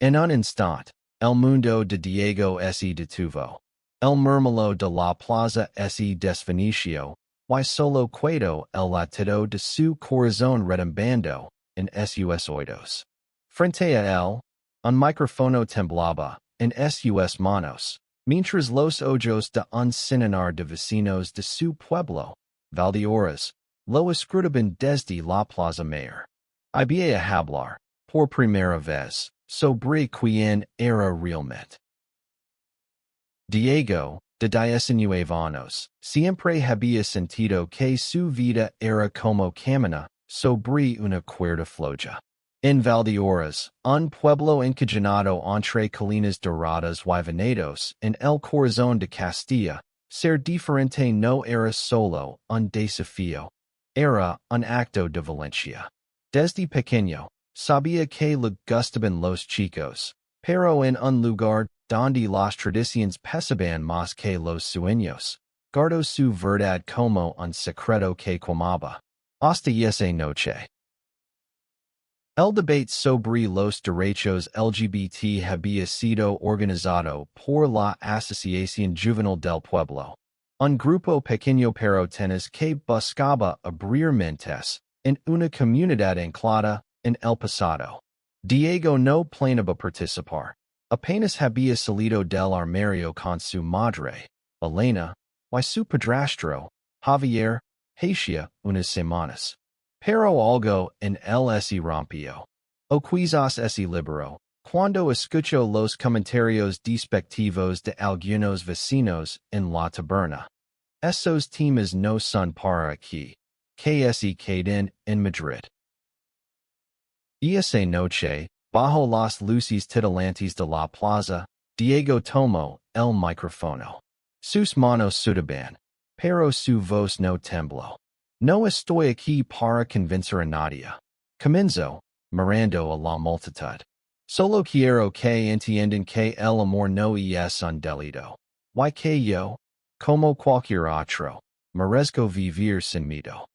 En un instant, el mundo de Diego se detuvo. El murmullo de la plaza se desvaneció, y solo quedó el latido de su corazón retumbando en sus oídos. Frente a él, un micrófono temblaba en sus manos, mientras los ojos de un centenar de vecinos de su pueblo, Valdeorras, lo escrutaban desde la plaza mayor. Había a hablar, por primera vez, sobre quién era realmente. Diego, de 19 años, siempre había sentido que su vida era como caminar sobre una cuerda floja. En Valdeorras, un pueblo encadenado entre colinas doradas y venados en el corazón de Castilla, ser diferente no era solo un desafío, era un acto de valencia. Desde pequeño, sabía que le gustaban los chicos, pero en un lugar donde las tradiciones pesaban más que los sueños, guardó su verdad como un secreto que quemaba. Hasta esa noche. El debate sobre los derechos LGBT había sido organizado por la Asociación Juvenil del Pueblo, un grupo pequeño pero tenaz que buscaba abrir mentes en una comunidad anclada en el pasado. Diego no planeaba participar. Apenas había salido del armario con su madre, Elena, y su padrastro, Javier, hacía unas semanas. Pero algo en él se rompió. O quizás se liberó, cuando escuchó los comentarios despectivos de algunos vecinos en la taberna. Esos temas no son para aquí, que se queden en Madrid. Esa noche, bajo las luces titilantes de la plaza, Diego tomó el micrófono. Sus manos sudaban, pero su voz no tembló. No estoy aquí para convencer a nadie. Comenzó, mirando a la multitud. Solo quiero que entiendan que el amor no es un delito. Y que yo, como cualquier otro, merezco vivir sin miedo.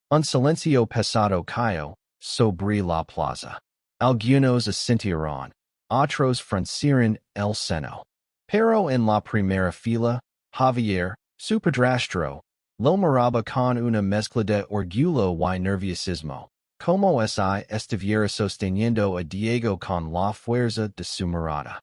Un silencio pesado cayó sobre la plaza. Algunos asintieron, otros fruncieron el seno. Pero en la primera fila, Javier, su padrastro, lo miraba con una mezcla de orgullo y nerviosismo, como si estuviera sosteniendo a Diego con la fuerza de su mirada.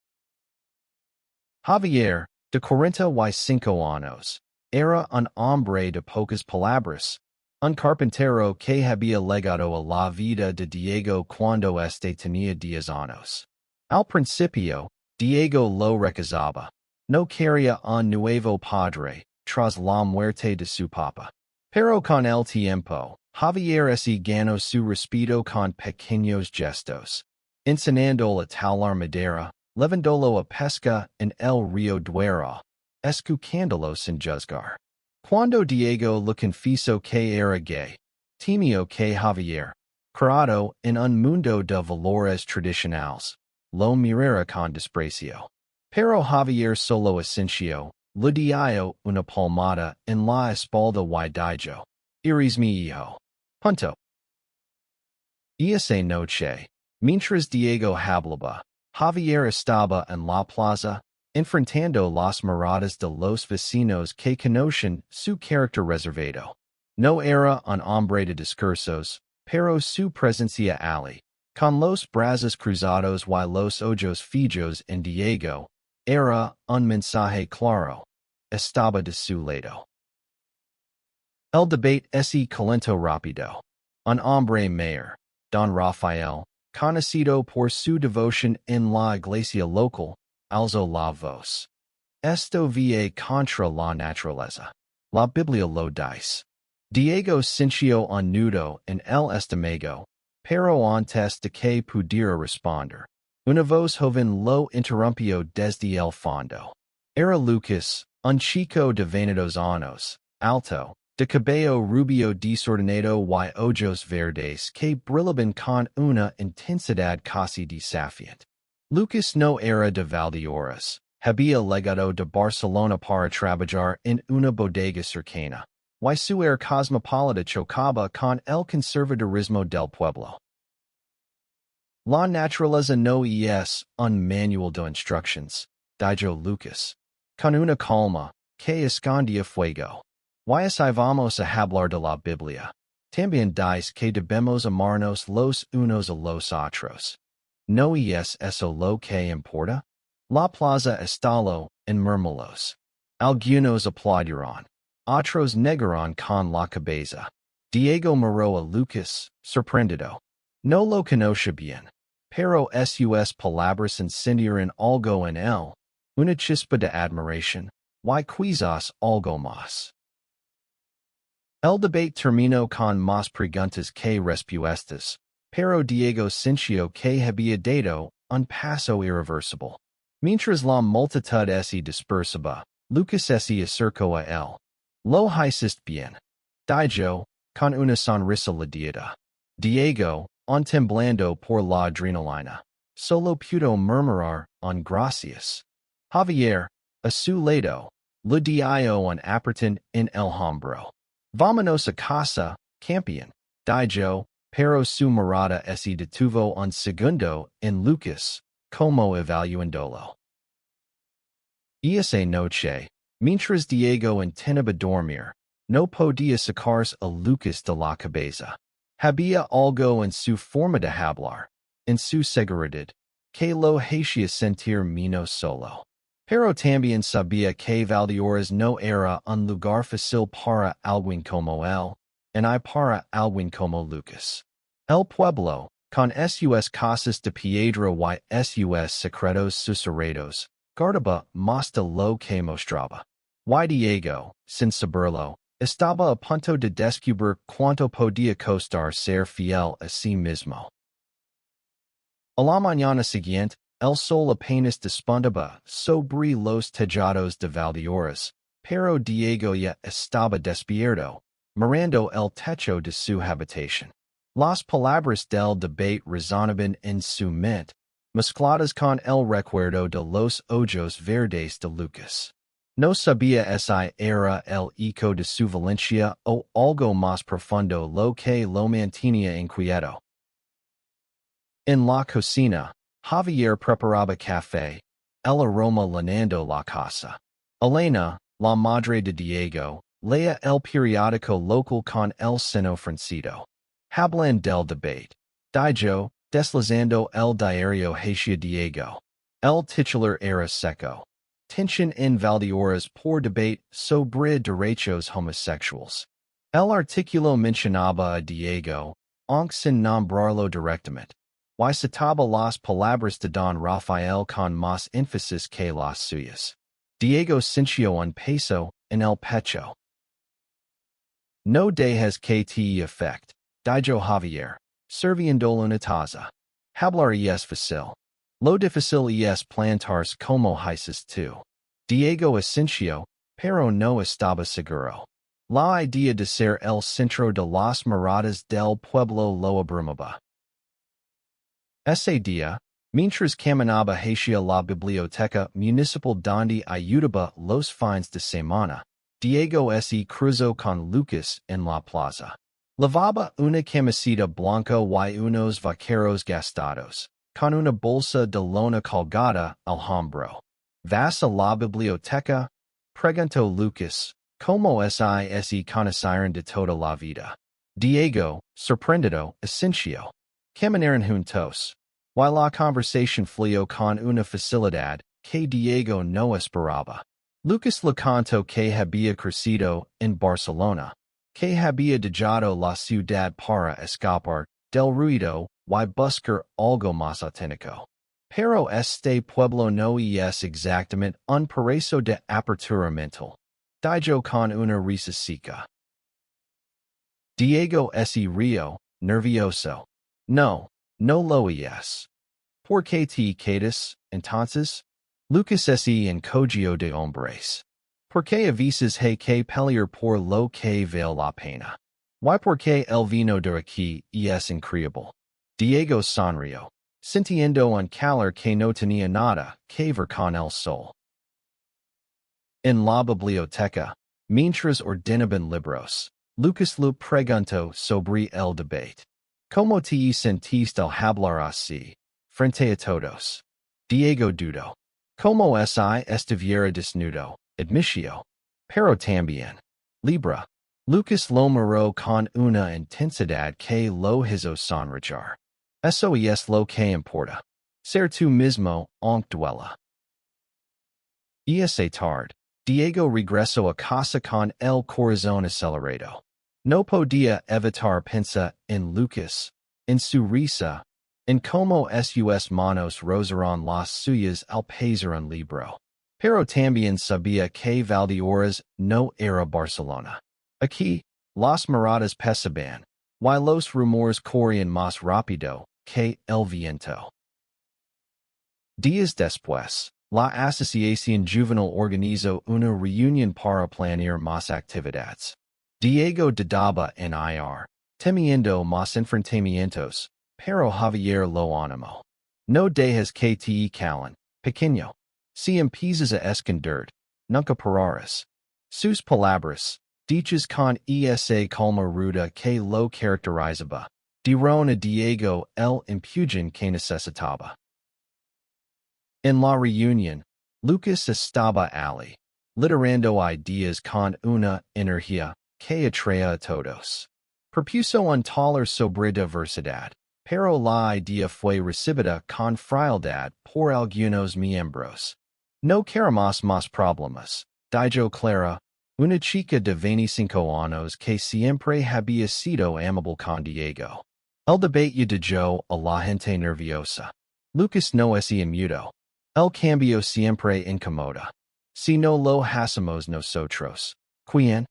Javier, de 45 años, era un hombre de pocas palabras, un carpintero que había legado a la vida de Diego cuando tenía 10 años. Al principio, Diego lo rechazaba. No quería un nuevo padre, tras la muerte de su papá. Pero con el tiempo, Javier se ganó su respeto con pequeños gestos, enseñándolo a talar madera, llevándolo a pesca en el río Duero, escuchándolo sin juzgar. Cuando Diego le confesó que era gay, temió que Javier, criado en un mundo de valores tradicionales, lo mirara con desprecio. Pero Javier solo asintió, le dio una palmada en la espalda y dijo, "Eres mi hijo." Punto. Esa noche, mientras Diego hablaba, Javier estaba en la plaza, enfrentando las miradas de los vecinos que conocen su carácter reservado. No era un hombre de discursos, pero su presencia allí, con los brazos cruzados y los ojos fijos en Diego, era un mensaje claro. Estaba de su lado. El debate se calentó rápido. Un hombre mayor, Don Rafael, conocido por su devoción en la iglesia local, alzó la voz. Esto va contra la naturaleza. La Biblia lo dice. Diego sintió un nudo en el estómago, pero antes de que pudiera responder, una voz joven lo interrumpió desde el fondo. Era Lucas, un chico de 22 años, alto, de cabello rubio desordenado y ojos verdes que brillaban con una intensidad casi desafiante. Lucas no era de Valdeorras, había llegado de Barcelona para trabajar en una bodega cercana, y su aire cosmopolita chocaba con el conservadurismo del pueblo. La naturaleza no es un manual de instructions, dijo Lucas. Con una calma, que escondía fuego. Y vamos a hablar de la Biblia. También dice que debemos amarnos los unos a los otros. ¿No es eso lo que importa? La plaza estalo en murmulos. Algunos aplaudirán. Otros negarán con la cabeza. Diego miró a Lucas, sorprendido. No lo conoce bien. Pero sus palabras encendieron algo en él. Una chispa de admiración. Y quizás algo más. El debate terminó con más preguntas que respuestas, pero Diego sintió que había dado un paso irreversible. Mientras la multitud se dispersaba, Lucas se acercó a él. Lo hiciste bien, dijo, con una sonrisa ladeada. Diego, temblando por la adrenalina, solo pudo murmurar un gracias. Javier, a su lado, le dio un apretón en el hombro. Vámonos a casa, campeón, dijo, pero su mirada se detuvo un segundo en Lucas, como evaluándolo. Esa noche, mientras Diego intentaba dormir, no podía sacarse a Lucas de la cabeza. Había algo en su forma de hablar, en su seguridad, que lo hacía sentir menos solo. Pero también sabía que Valdeorras no era un lugar fácil para alguien como él, y para alguien como Lucas. El pueblo, con sus casas de piedra y sus secretos susurrados, guardaba más de lo que mostraba. Y Diego, sin saberlo, estaba a punto de descubrir cuánto podía costar ser fiel a sí mismo. A la mañana siguiente, el sol apenas despuntaba sobre los tejados de Valdeorras, pero Diego ya estaba despierto, mirando el techo de su habitación. Las palabras del debate resonaban en su mente, mezcladas con el recuerdo de los ojos verdes de Lucas. No sabía si era el eco de su valencia o algo más profundo lo que lo mantenía inquieto. En la cocina, Javier preparaba café, el aroma llenando la casa. Elena, la madre de Diego, leía el periódico local con el seno fruncido. Hablan del debate, dijo, deslizando el diario hacia Diego. El titular era seco. Tensión en Valdeorras por debate sobre derechos homosexuales. El artículo mencionaba a Diego, aunque sin nombrarlo directamente. Y citaba las palabras de Don Rafael con más énfasis que las suyas. Diego sintió un peso en el pecho. No dejes que te afecte, dijo Javier, sirviéndole una taza. Hablar es fácil. Lo difícil es plantarse como dices tú. Diego asintió, pero no estaba seguro. La idea de ser el centro de las miradas del pueblo lo abrumaba. Ese día, mientras caminaba hacia la biblioteca municipal donde ayudaba los fines de semana, Diego se cruzó con Lucas en la plaza. Lavaba una camiseta blanca y unos vaqueros gastados, con una bolsa de lona colgada al hombro. ¿Vas a la biblioteca? Preguntó Lucas, como se conocieron de toda la vida. Diego, sorprendido, asintió. Caminaron juntos. Y la conversación fluyó con una facilidad que Diego no esperaba. Lucas le contó que había crecido en Barcelona, que había dejado la ciudad para escapar del ruido y buscar algo más auténtico. Pero este pueblo no es exactamente un paraíso de apertura mental, dijo con una risa seca. Diego se rió, nervioso. No, no lo es. ¿Por qué te quedas, entonces? Lucas se encogió de hombres. ¿Por qué avisas que pelear por lo que vale la pena? ¿Y por qué el vino de aquí es increíble? Diego sonrió, sintiendo un calor que no tenía nada que ver con el sol. En la biblioteca, mientras ordenaban libros, Lucas le preguntó sobre el debate. Como te sentiste al hablar así, frente a todos. Diego Dudo. Como si estuviera desnudo, admitio. Pero también. Libra. Lucas lo miró con una intensidad que lo hizo sonreír. Eso es lo que importa. Ser tú mismo, aunque duela. Esa tarde, Diego regresó a casa con el corazón acelerado. No podía evitar pensar en Lucas, en su risa, en cómo sus manos rozaron las suyas al pasar un libro. Pero también sabía que Valdeorras no era Barcelona. Aquí, las miradas pesaban, y los rumores corrían más rápido que el viento. Días después, la Asociación Juvenil organizó una reunión para planear más actividades. Diego dudaba en ir, temiendo más enfrentamientos, pero Javier lo animó. No dejes que te calen, pequeño. Si empiezas a esconder, nunca pararás. Sus palabras, dichas con esa calma ruda que lo caracterizaba, dieron a Diego el empujón que necesitaba. En la reunión, Lucas estaba allí, liderando ideas con una energía que atraía a todos. Propuso un taller sobre diversidad, pero la idea fue recibida con frialdad por algunos miembros. No queremos más problemas, dijo Clara, una chica de 25 años que siempre había sido amable con Diego. El debate dejó a la gente nerviosa. Lucas no hacía mudo. El cambio siempre incomoda. Si no lo hacemos nosotros, ¿quién?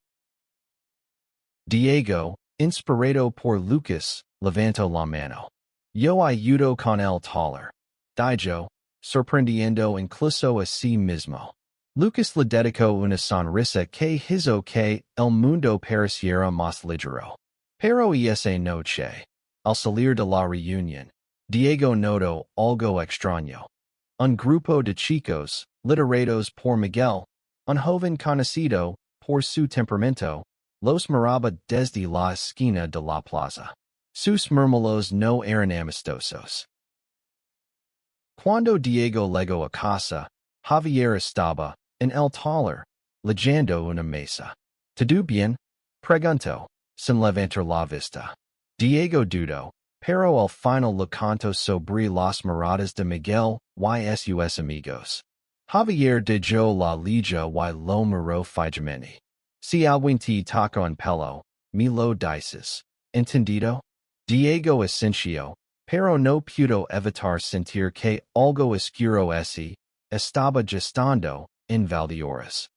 Diego, inspirado por Lucas, levantó la mano. Yo ayudo con el taller. Dijo, sorprendiendo incluso a sí mismo. Lucas le dedicó una sonrisa que hizo que el mundo pareciera más ligero. Pero esa noche, al salir de la reunión, Diego notó algo extraño. Un grupo de chicos, liderados por Miguel, un joven conocido por su temperamento, los miraba desde la esquina de la plaza. Sus murmullos no eran amistosos. Cuando Diego llegó a casa, Javier estaba en el taller, leyendo una mesa. ¿Todo bien? Preguntó, sin levantar la vista. Diego dudó, pero al final le contó sobre las miradas de Miguel y sus amigos. Javier dejó la lija y lo miró fijamente. Si alguien te toca un pelo, me lo dices. ¿Entendido? Diego asintió, pero no pudo evitar sentir que algo oscuro estaba gestando en Valdeorras.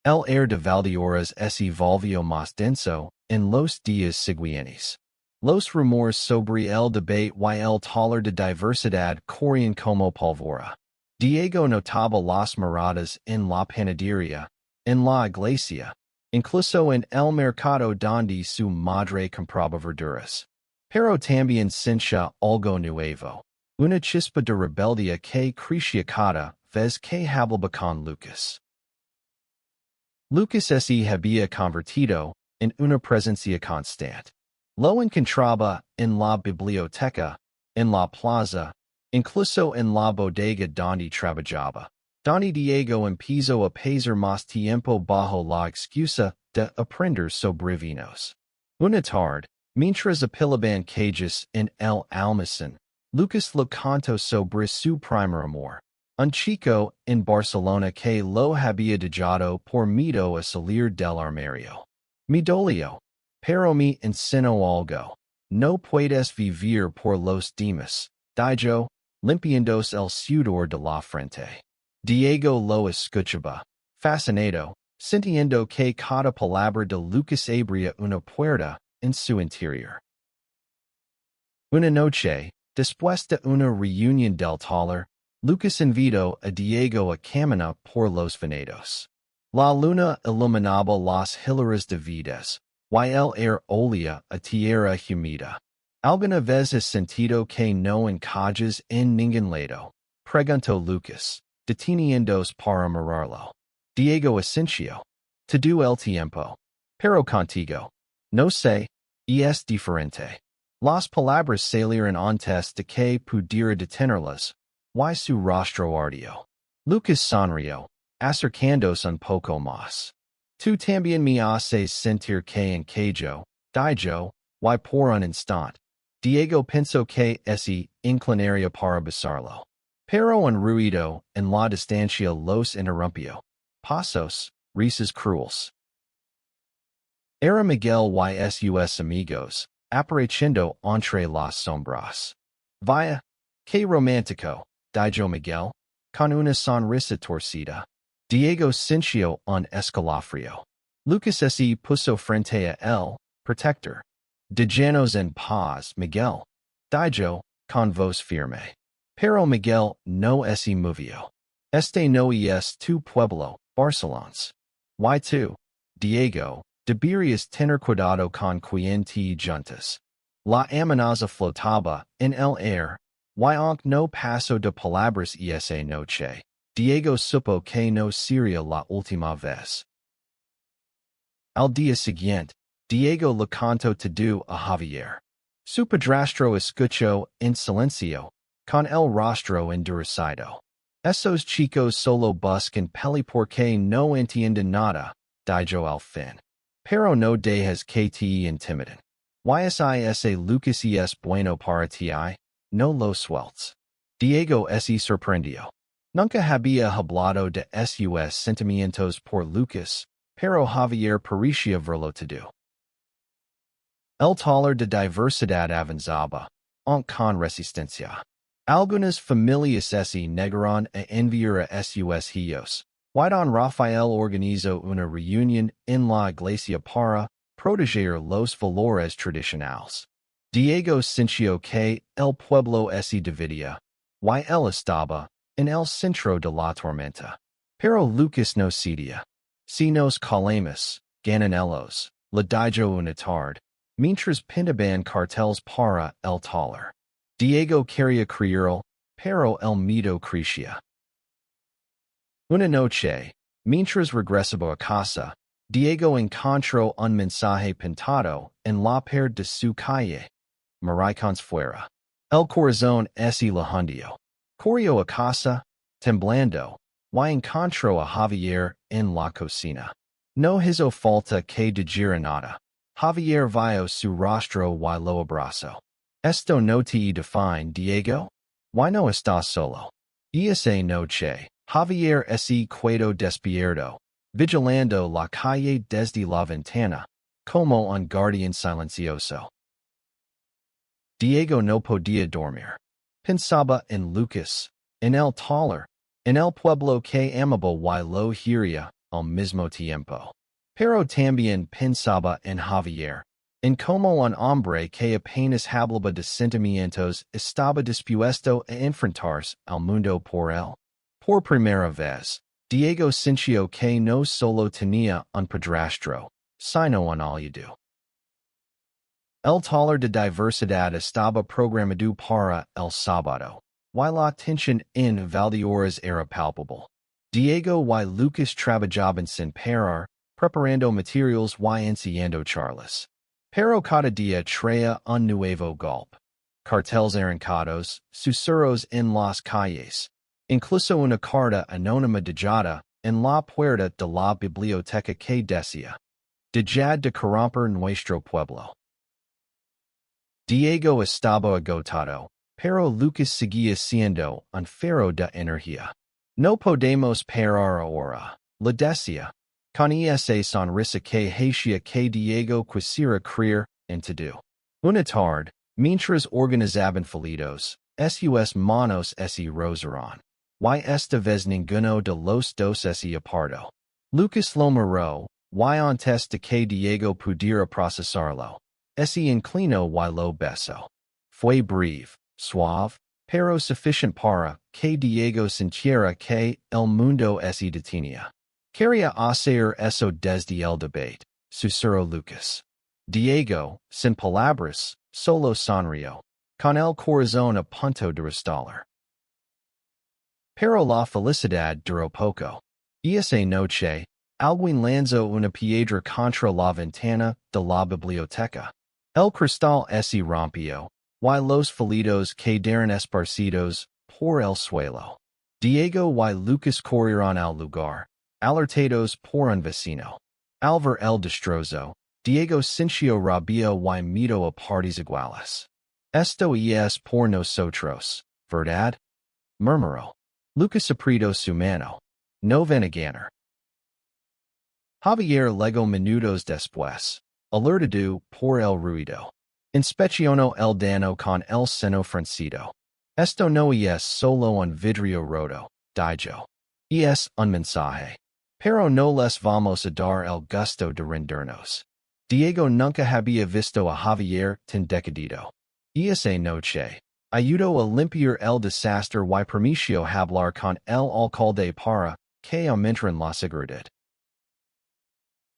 El aire de Valdeorras se volvió más denso en los días siguientes. Los rumores sobre el debate y el taller de diversidad corrían como pólvora. Diego notaba las miradas en la panadería, en la iglesia, incluso en el mercado donde su madre compraba verduras. Pero también sentía algo nuevo, una chispa de rebeldía que crecía cada vez que hablaba con Lucas. Lucas se había convertido en una presencia constante. Lo encontraba en la biblioteca, en la plaza, incluso en la bodega donde trabajaba. Donde Diego empezó a pasar más tiempo bajo la excusa de aprender sobre vinos. Una tarde, mientras apilaban cajas en el almacén, Lucas le contó sobre su primer amor. Un chico en Barcelona que lo había dejado por miedo a salir del armario. Me dolió, pero me enseñó algo. No puedes vivir por los demás, dijo, limpiándose el sudor de la frente. Diego lo escuchaba, fascinado, sintiendo que cada palabra de Lucas abría una puerta en su interior. Una noche, después de una reunión del taller, Lucas invitó a Diego a caminar por los venados. La luna iluminaba las hileras de vides, y el aire olía a tierra humida. ¿Alguna vez has sentido que no encajas en ningún lado? Preguntó Lucas, deteniéndose para mirarlo. Diego asintió. Todo el tiempo. Pero contigo. No sé, es diferente. Las palabras salieron antes de que pudiera detenerlas. Y su rostro ardió. Lucas sonrió, acercándose un poco más. Tú también me haces sentir que en yo, dijo, y por un instante. Diego pensó que se inclinaría para besarlo. Pero un ruido en la distancia los interrumpió. Pasos, risas cruels. Era Miguel y sus amigos, apareciendo entre las sombras. Vaya, qué romántico, dijo Miguel, con una sonrisa torcida. Diego sintió un escalofrío. Lucas se puso frente a él, protector. Déjanos en paz, Miguel, dijo, con voz firme. Pero Miguel no se movió. Este no es tu pueblo, Barcelones. Y tú, Diego, deberías tener cuidado con quien te juntas. La amenaza flotaba en el aire, y aunque no pasó de palabras esa noche, Diego supo que no sería la última vez. Al día siguiente, Diego le contó todo a Javier. Su padrastro escuchó en silencio, con el rostro endurecido. Esos chicos solo buscan peli porque no entienden nada, dijo al fin. Pero no dejes que te intimiden. Ese Lucas es bueno para ti, no lo sueltes. Diego se sorprendió. Nunca había hablado de sus sentimientos por Lucas, pero Javier parecía verlo todo. El taller de diversidad avanzaba, aunque con resistencia. Algunas familias se negaron a enviar a sus hijos. Don Rafael organizó una reunión en la iglesia para proteger los valores tradicionales. Diego sintió que el pueblo se dividía, y él estaba en el centro de la tormenta. Pero Lucas no cedía. Si nos calamos, ganan ellos, le dijo una tarde, mientras pintaban carteles para el taller. Diego quería creerlo, pero el miedo crecía. Una noche, mientras regresaba a casa, Diego encontró un mensaje pintado en la pared de su calle. Maricones fuera. El corazón se le hundió. Corrió a casa, temblando, y encontró a Javier en la cocina. No hizo falta que dijera nada. Javier vio su rostro y lo abrazó. Esto no te define, Diego? ¿Why no estás solo? Esa noche, Javier se quedó despierto, vigilando la calle desde la ventana, como un guardián silencioso. Diego no podía dormir. Pensaba en Lucas, en el taller, en el pueblo que amaba y lo quería al mismo tiempo. Pero también pensaba en Javier, en como un hombre que apenas hablaba de sentimientos estaba dispuesto a enfrentarse al mundo por él. Por primera vez, Diego sintió que no solo tenía un padrastro, sino un aliado. El taller de diversidad estaba programado para el sábado, y la tensión en Valdeorras era palpable. Diego y Lucas trabajaban sin parar, preparando materials y enseñando charlas. Pero cada día traía un nuevo golpe. Carteles arrancados, susurros en las calles, incluso una carta anónima dejada en la puerta de la biblioteca que decía, dejad de corromper nuestro pueblo. Diego estaba agotado, pero Lucas seguía siendo un faro de energía. No podemos parar ahora, le decía, con esa sonrisa que hacía que Diego quisiera creer en todo. Una tarde, mientras organizaban folios, sus manos se rozaron. Y esta vez ninguno de los dos se apartó. Lucas lo miró, y antes de que Diego pudiera procesarlo, se inclinó y lo besó. Fue breve, suave, pero suficiente para que Diego sintiera que el mundo se detenía. Quería hacer eso desde el debate, susurró Lucas. Diego, sin palabras, solo sonrió, con el corazón a punto de restallar. Pero la felicidad duró poco. Esa noche, alguien lanzó una piedra contra la ventana de la biblioteca. El cristal ese rompió, y los felitos quedaron esparcidos por el suelo. Diego y Lucas corrieron al lugar, alertados por un vecino. Al ver el destrozo, Diego sintió rabia y miedo a partes iguales. Esto es por nosotros, ¿verdad? Murmuró. Lucas apretó su mano. No van a ganar. Javier luego minutos después, alertado por el ruido, inspeccionó el daño con el seno fruncido. Esto no es solo un vidrio roto, dijo. Es un mensaje. Pero no les vamos a dar el gusto de rendirnos. Diego nunca había visto a Javier tan decidido. Esa noche, ayudó a limpiar el desastre y permitió hablar con el alcalde para que aumentren la seguridad.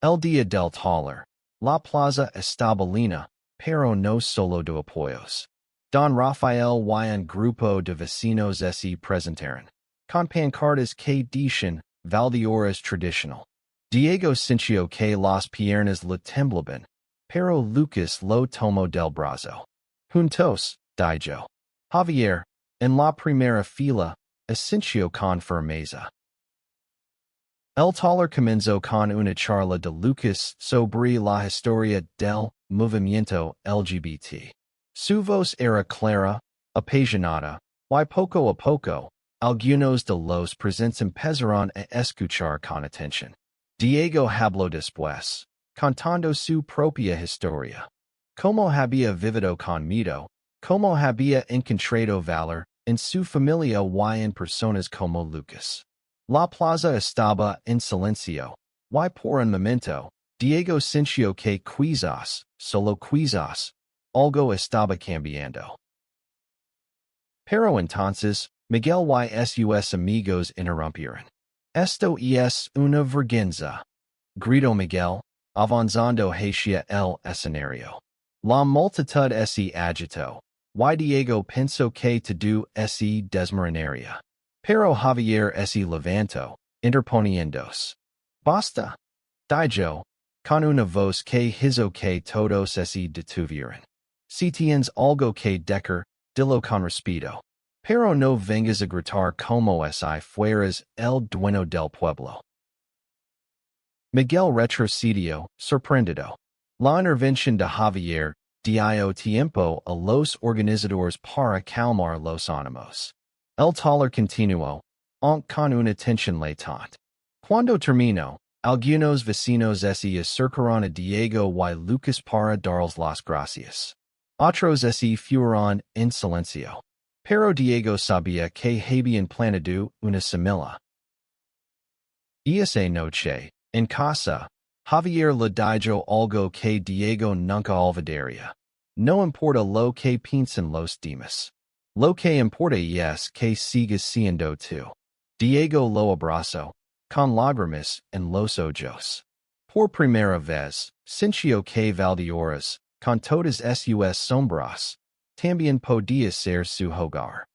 El día del taller, la plaza estaba llena, pero no solo de apoyos. Don Rafael y un grupo de vecinos se presentaron, con pancartas que decían Valdeorras tradicional. Diego sintió que las piernas le temblaban, pero Lucas lo tomó del brazo. Juntos, dijo. Javier, en la primera fila, asintió con firmeza. El taller comenzó con una charla de Lucas sobre la historia del movimiento LGBT. Su voz era clara, apasionada, y poco a poco, algunos de los presentes empezaron a escuchar con atención. Diego habló después, contando su propia historia. Como había vivido con miedo, como había encontrado valor en su familia y en personas como Lucas. La plaza estaba en silencio, y por un momento, Diego sintió que quizás, solo quizás, algo estaba cambiando. Pero entonces, Miguel y sus amigos interrumpieron. Esto es una vergüenza, gritó Miguel, avanzando hacia el escenario. La multitud se agitó, y Diego pensó que todo se desmoronaría. Pero Javier se levantó, interponiéndose. Basta, dijo, con una voz que hizo que todos se detuvieran. Si tienes algo que decir, dilo con respeto. Pero no vengas a gritar como si fueras el dueño del pueblo. Miguel retrocedió, sorprendido. La intervención de Javier dio tiempo a los organizadores para calmar los ánimos. El taller continuó, aunque con una tensión latente. Cuando terminó, algunos vecinos se acercaron a Diego y Lucas para darles las gracias. Otros se fueron en silencio. Pero Diego sabía que habían planeado una semilla. Esa noche, en casa, Javier le dijo algo que Diego nunca olvidaría. No importa lo que piensen los demás. Lo que importa es que sigas siendo tú. Diego lo abrazó, con lágrimas en los ojos. Por primera vez, sintió que Valdeorras, con todas sus sombras, también podía ser su hogar.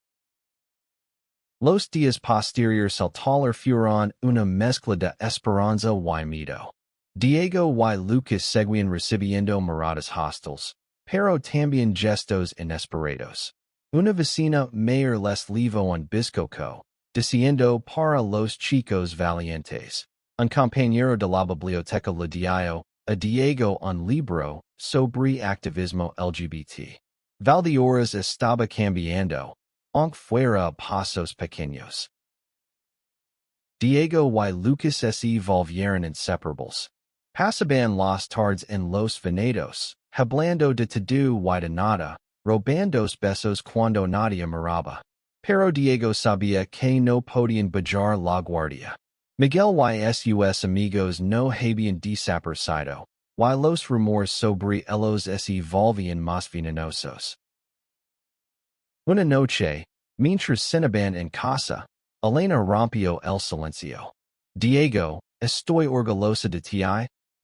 Los días posteriores al taller fueron una mezcla de esperanza y miedo. Diego y Lucas seguían recibiendo miradas hostiles, pero también gestos inesperados. Una vecina mayor les llevó un bizcocho, diciendo para los chicos valientes. Un compañero de la biblioteca le dio a Diego un libro sobre activismo LGBT. Valdeorras estaba cambiando, aunque fuera a pasos pequeños. Diego y Lucas se volvieron inseparables. Pasaban las tardes en los venados, hablando de todo y de nada, robando besos cuando nadie miraba. Pero Diego sabía que no podían bajar la guardia. Miguel y sus amigos no habían desaparecido, y los rumores sobre ellos se volvían más venenosos. Una noche, mientras cenaban en casa, Elena rompió el silencio. Diego, estoy orgullosa de ti,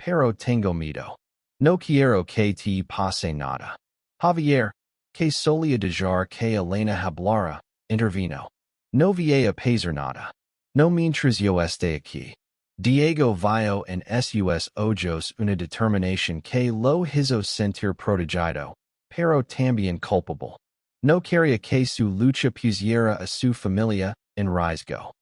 pero tengo miedo. No quiero que te pase nada. Javier, que solía dejar que Elena hablara, intervino. No voy a pasar nada. No mientras yo esté aquí. Diego vio en sus ojos una determinación que lo hizo sentir protegido, pero también culpable. No quería que su lucha pusiera a su familia en riesgo.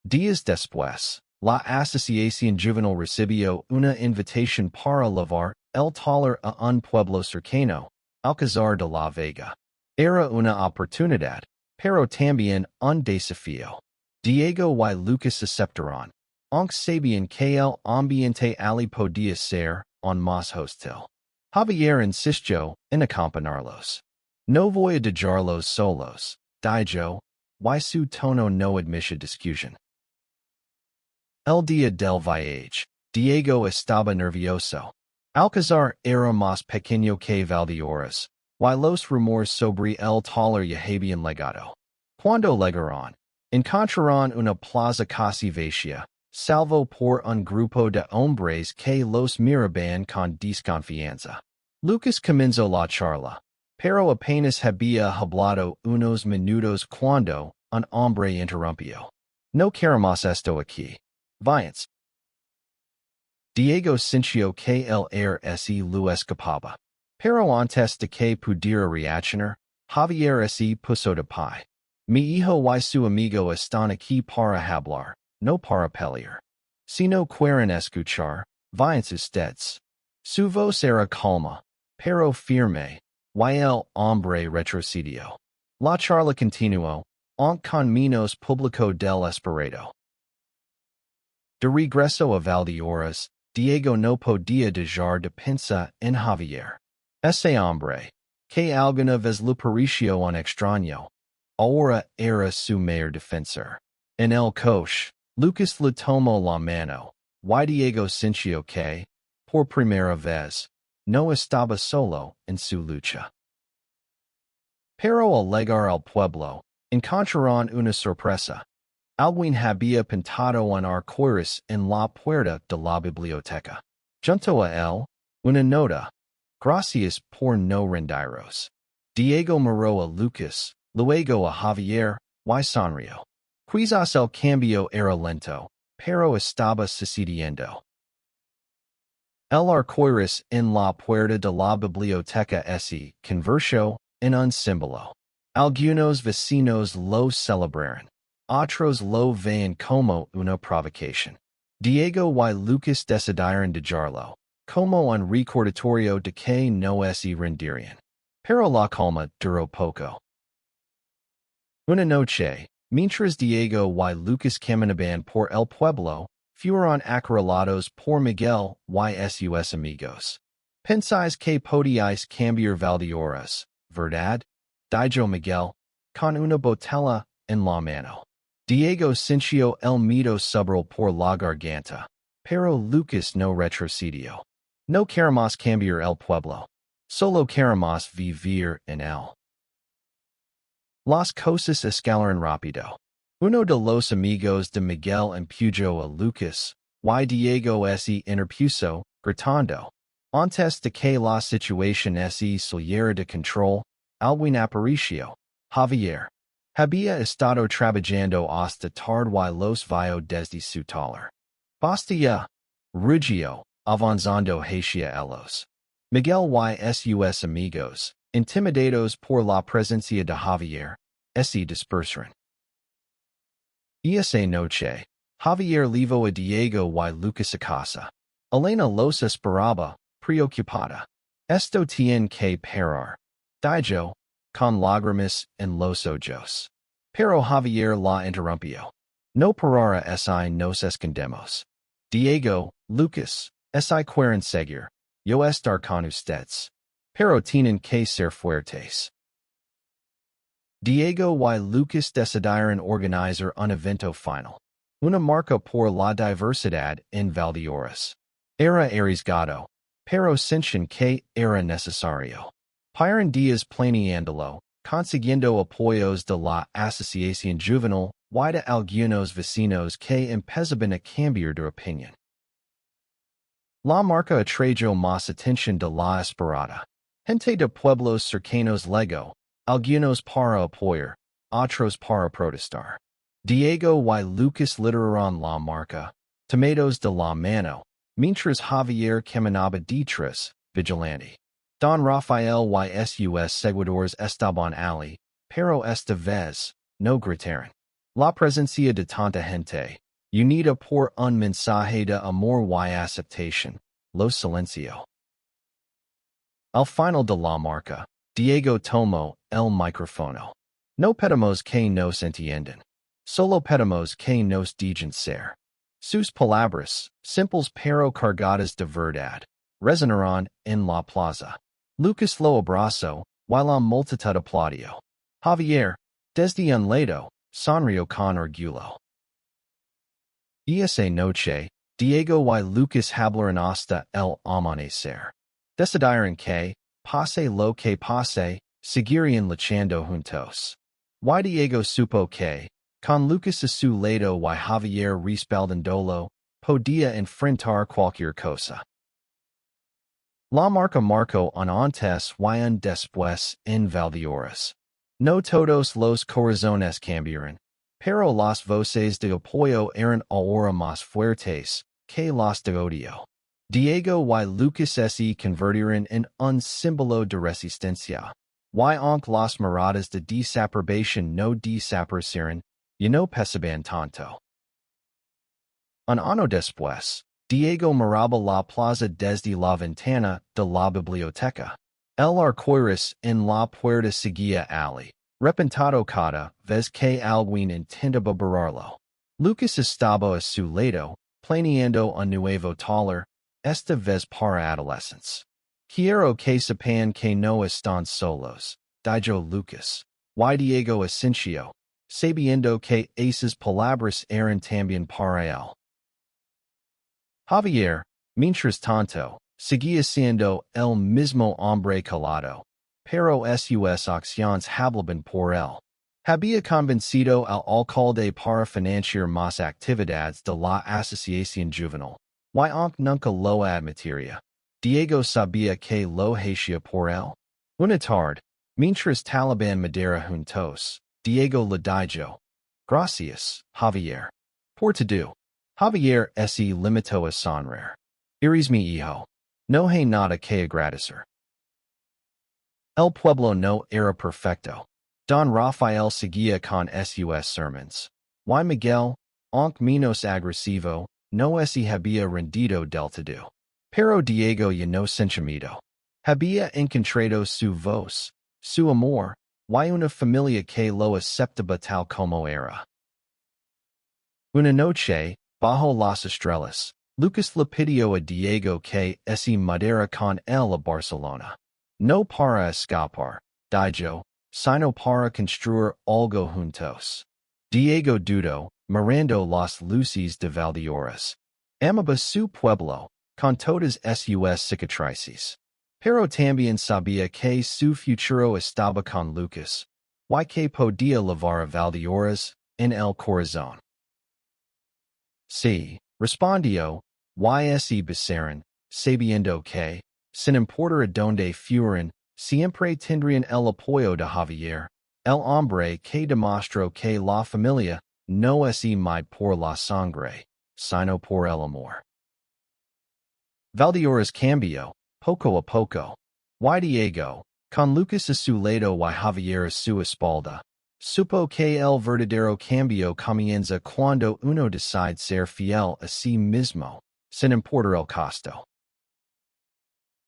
Días después, la Asociación Juvenil recibió una invitación para llevar el taller a un pueblo cercano, Alcázar de la Vega. Era una oportunidad, pero también un desafío. Diego y Lucas aceptaron, aunque sabían que el ambiente allí podía ser aún más hostil. Javier insistió en acompañarlos. No voy a dejarlos solos, dijo, y su tono no admitía discusión. El día del viaje, Diego estaba nervioso. Alcázar era más pequeño que Valdeorras, y los rumores sobre el taller ya habían llegado. Cuando llegaron, encontraron una plaza casi vacía, salvo por un grupo de hombres que los miraban con desconfianza. Lucas comenzó la charla, pero apenas había hablado unos minutos cuando un hombre interrumpió. No queremos esto aquí. Vayance. Diego sintió que el air se lo escapaba. Pero antes de que pudiera reaccionar, Javier se puso de pie. Mi hijo y su amigo están aquí para hablar, no para pelear. Si no quieren escuchar, váyanse ustedes. Su voz era calma, pero firme, y el hombre retrocedió. La charla continuó, aunque con menos público del esperado. De regreso a Valdeorras, Diego no podía dejar de pensar en Javier. Ese hombre, que alguna vez le pareció un extraño, ahora era su mayor defensor. En el coche, Lucas le tomó la mano, y Diego sintió que, por primera vez, no estaba solo en su lucha. Pero al llegar al pueblo, encontraron una sorpresa. Alguien había pintado un arcoíris en la puerta de la biblioteca. Junto a él, una nota. Gracias por no rendiros. Diego miró a Lucas, luego a Javier, y sonrió. Quizás el cambio era lento, pero estaba sucediendo. El arcoíris en la puerta de la biblioteca se convirtió en un símbolo. Algunos vecinos lo celebraron. Otros lo veían como una provocación. Diego y Lucas decidieron dejarlo, como un recordatorio de que no se rendirían. Pero la calma duró poco. Una noche, mientras Diego y Lucas caminaban por el pueblo, fueron acorralados por Miguel y sus amigos. Pensáis que podíais cambiar Valdeorras, ¿verdad? Dijo Miguel, con una botella en la mano. Diego sintió el miedo subir por la garganta, pero Lucas no retrocedió. No queremos cambiar el pueblo. Solo queremos vivir en él. Las cosas escalaron rápido. Uno de los amigos de Miguel empujó a Lucas, y Diego se interpuso, gritando. Antes de que la situación se saliera de control, alguien apareció. Javier. Había estado trabajando hasta tarde y los vio desde su taller. Basta ya. Rugió, avanzando hacia ellos. Miguel y sus amigos, intimidados por la presencia de Javier, se dispersaron. Esa noche, Javier llevó a Diego y Lucas a casa. Elena los esperaba, preocupada. Esto tiene que parar. Dijo, con lágrimas en los ojos. Pero Javier la interrumpió. No parará si nos escondemos. Diego, Lucas, quieren seguir. Yo estar con ustedes. Pero tienen que ser fuertes. Diego y Lucas decidieron organizar un evento final. Una marca por la diversidad en Valdeorras. Era arriesgado, pero sentían que era necesario. Pasaron días planeándolo, consiguiendo apoyos de la Asociación Juvenil y de algunos vecinos que empezaban a cambiar de opinión. La marca atrajo más atención de la esperada. Gente de pueblos cercanos llegó, algunos para apoyar, otros para protestar. Diego y Lucas literaron la marca, tomatoes de la mano, mientras Javier caminaba detrás, vigilante. Don Rafael y sus seguidores estaban allí, pero esta vez, no gritaron. La presencia de tanta gente, unida por un mensaje de amor y aceptación, lo silencio. Al final de la marca, Diego tomó el micrófono. No pedimos que nos entiendan. Solo pedimos que nos dejen ser. Sus palabras, simples pero cargadas de verdad, resonaron en la plaza. Lucas lo abrazó, y la multitud aplaudió. Javier, desde un lado, sonrió con orgullo. Esa noche, Diego y Lucas hablaron hasta el amanecer. Decidieron que, pase lo que pase, seguirían luchando juntos. Y Diego supo que, con Lucas a su lado y Javier respaldándolo, podía enfrentar cualquier cosa. La marca marcó un antes y un después en Valdeorras. No todos los corazones cambiaron, pero las voces de apoyo eran ahora más fuertes que las de odio. Diego y Lucas se convirtieron en un símbolo de resistencia, y aunque las miradas de desaprobación no desaparecieron, ya no pesaban tanto. Un año después, Diego miraba la plaza desde la ventana de la biblioteca. El arcoíris en la puerta seguía allí, repentado cada vez que alguien intentaba borrarlo. Lucas estaba a su lado, planeando un nuevo taller, esta vez para adolescentes. Quiero que sepan que no están solos, dijo Lucas. Y Diego asintió, sabiendo que esas palabras eran también para él. Javier, mientras tanto, seguía siendo el mismo hombre calado, pero sus acciones hablaban por él. Había convencido al alcalde para financiar más actividades de la asociación juvenil, y aunque nunca lo admitiría, Diego sabía que lo hacía por él. Una tarde, mientras Taliban Madera juntos, Diego le dijo, gracias, Javier. Por todo. Javier se limitó a sonreír. Eres mi hijo. No hay nada que agradecer. El pueblo no era perfecto. Don Rafael seguía con sus sermons. Y Miguel, aunque menos agresivo, no se había rendido del todo. Pero Diego ya no sentía miedo. Había encontrado su voz, su amor, y una familia que lo aceptaba tal como era. Una noche, bajo las estrellas, Lucas le pidió a Diego que se mudara con él a Barcelona. No para escapar, dijo, sino para construir algo juntos. Diego dudó, mirando las luces de Valdeorras. Amaba su pueblo, con todas sus cicatrices. Pero también sabía que su futuro estaba con Lucas, y que podía llevar a Valdeorras en el corazón. Sí, respondió, y besaron, sabiendo que, sin importar a donde fueran, siempre tendrían el apoyo de Javier, el hombre que demostró que la familia no es mide por la sangre, sino por el amor. Valdeorras cambió, poco a poco. Y Diego, con Lucas a su lado y Javier a su espalda, supo que el verdadero cambio comienza cuando uno decide ser fiel a sí mismo, sin importar el costo.